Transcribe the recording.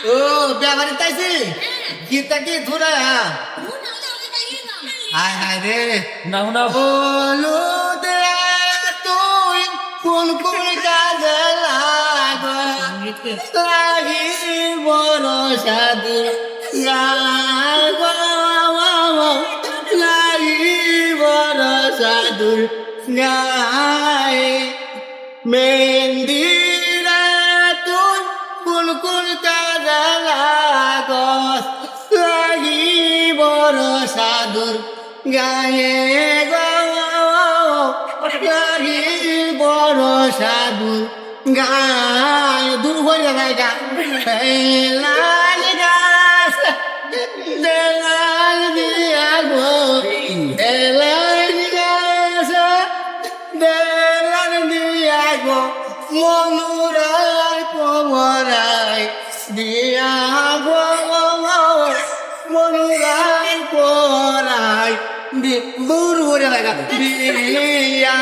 ও ব্যাপারে তাইছি গীতা কি ধুরা হায় হায় রে না না হলুদে তুই কোন কোন কাজে লাগি বড় সাধু লাগি বড় সাধু গায়ে মেন্দিরা তুই কোন কোন কাজে লাগস লাগি বড় সাধুর গায়ে লাগি বড় সাধুর গায়ে দূর হয়ে যায় গা লাল গাছ দেলাল দিয়া গো দেলাল গাছ দেলাল দিয়া গো মনুরাই পমরাই দিয়া গো মনুরাই পরাই দূর হয়ে যায় গা দিয়া